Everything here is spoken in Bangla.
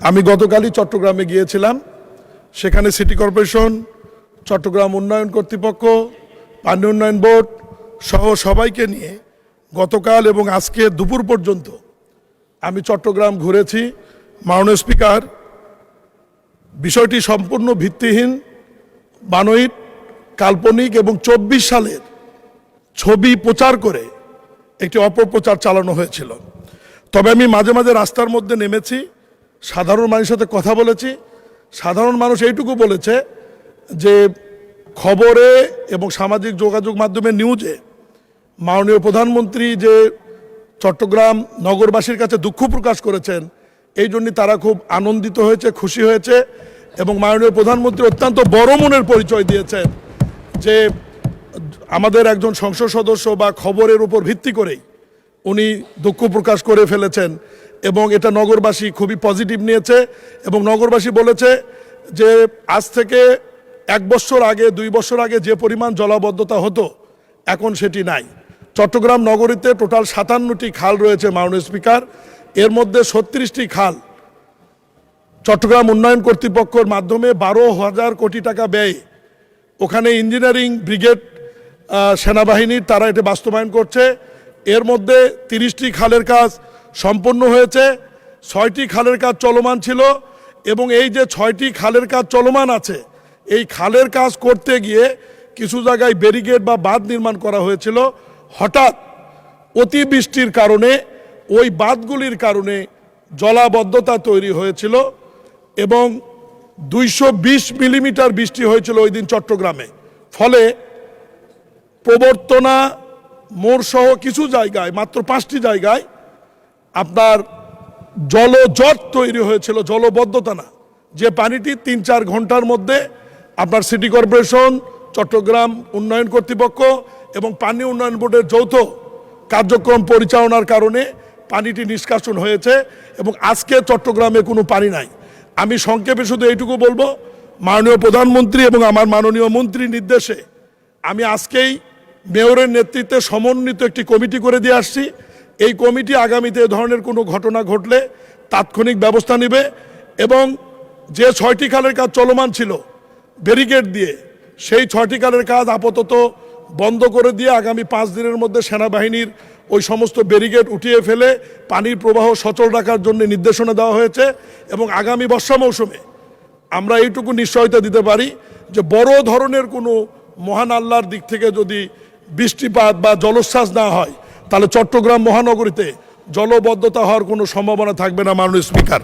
আমি গতকালই চট্টগ্রামে গিয়েছিলাম। সেখানে সিটি কর্পোরেশন, চট্টগ্রাম উন্নয়ন কর্তৃপক্ষ, পানি উন্নয়ন বোর্ড সহ সবাইকে নিয়ে গতকাল এবং আজকে দুপুর পর্যন্ত আমি চট্টগ্রাম ঘুরেছি। মাননীয় স্পিকার, বিষয়টি সম্পূর্ণ ভিত্তিহীন, বানোয়াট, কাল্পনিক এবং 24 সালের ছবি প্রচার করে একটি অপপ্রচার চালানো হয়েছিল। তবে আমি মাঝে মাঝে রাস্তার মধ্যে নেমেছি, সাধারণ মানুষের সাথে কথা বলেছি। সাধারণ মানুষ এইটুকু বলেছে যে খবরে এবং সামাজিক যোগাযোগ মাধ্যমে নিউজে মাননীয় প্রধানমন্ত্রী যে চট্টগ্রাম নগরবাসীর কাছে দুঃখ প্রকাশ করেছেন, এই জন্য তারা খুব আনন্দিত হয়েছে, খুশি হয়েছে এবং মাননীয় প্রধানমন্ত্রী অত্যন্ত বড় মনের পরিচয় দিয়েছেন যে আমাদের একজন সংসদ সদস্য বা খবরের উপর ভিত্তি করেই উনি দুঃখ প্রকাশ করে ফেলেছেন এবং এটা নগরবাসী খুবই পজিটিভ নিয়েছে। এবং নগরবাসী বলেছে যে আজ থেকে 1 বছর আগে, 2 বছর আগে যে পরিমাণ জলাবদ্ধতা হতো এখন সেটি নাই। চট্টগ্রাম নগরীতে টোটাল 57টি খাল রয়েছে মাননীয় স্পিকার। এর মধ্যে 36টি খাল চট্টগ্রাম উন্নয়ন কর্তৃপক্ষের মাধ্যমে 12,000 কোটি টাকা ব্যয়ে ওখানে ইঞ্জিনিয়ারিং ব্রিগেড সেনাবাহিনীর তারা এটা বাস্তবায়ন করছে। এর মধ্যে 30টি খালের কাজ সম্পন্ন হয়েছে, 6টি খালের কাজ চলমান ছিল এবং এই যে 6টি খালের কাজ চলমান আছে, এই খালের কাজ করতে গিয়ে কিছু জায়গায় ব্যারিকেড বা বাঁধ নির্মাণ করা হয়েছিল। হঠাৎ অতিবৃষ্টির কারণে ওই বাঁধগুলির কারণে জলাবদ্ধতা তৈরি হয়েছিল এবং 220 মিলিমিটার বৃষ্টি হয়েছিল ওই দিন চট্টগ্রামে। ফলে প্রবর্তনা মোড়সহ কিছু জায়গায়, মাত্র 5টি জায়গায় আপনার জলজট তৈরি হয়েছিল, জলবদ্ধতা না, যে পানিটি 3-4 ঘন্টার মধ্যে আপনার সিটি কর্পোরেশন, চট্টগ্রাম উন্নয়ন কর্তৃপক্ষ এবং পানি উন্নয়ন বোর্ডের যৌথ কার্যক্রম পরিচালনার কারণে পানিটি নিষ্কাশন হয়েছে এবং আজকে চট্টগ্রামে কোনো পানি নাই। আমি সংক্ষেপে শুধু এইটুকু বলবো, মাননীয় প্রধানমন্ত্রী এবং আমার মাননীয় মন্ত্রীর নির্দেশে আমি আজকেই মেয়রের নেতৃত্বে সমন্বিত একটি কমিটি করে দিয়ে আসছি। এই কমিটি আগামীতে এ ধরনের কোনো ঘটনা ঘটলে তাৎক্ষণিক ব্যবস্থা নেবে এবং যে 6টি খালের কাজ চলমান ছিল ব্যারিকেড দিয়ে, সেই 6টি খালের কাজ আপাতত বন্ধ করে দিয়ে আগামী 5 দিনের মধ্যে সেনাবাহিনীর ওই সমস্ত ব্যারিকেড উঠিয়ে ফেলে পানির প্রবাহ সচল রাখার জন্য নির্দেশনা দেওয়া হয়েছে এবং আগামী বর্ষা মৌসুমে আমরা এইটুকু নিশ্চয়তা দিতে পারি যে বড় ধরনের কোনো মহান আল্লাহর দিক থেকে যদি বৃষ্টিপাত বা জলোচ্ছ্বাস না হয় তাহলে চট্টগ্রাম মহানগরীতে জলবদ্ধতা হওয়ার কোনো সম্ভাবনা থাকবে না মাননীয় স্পিকার।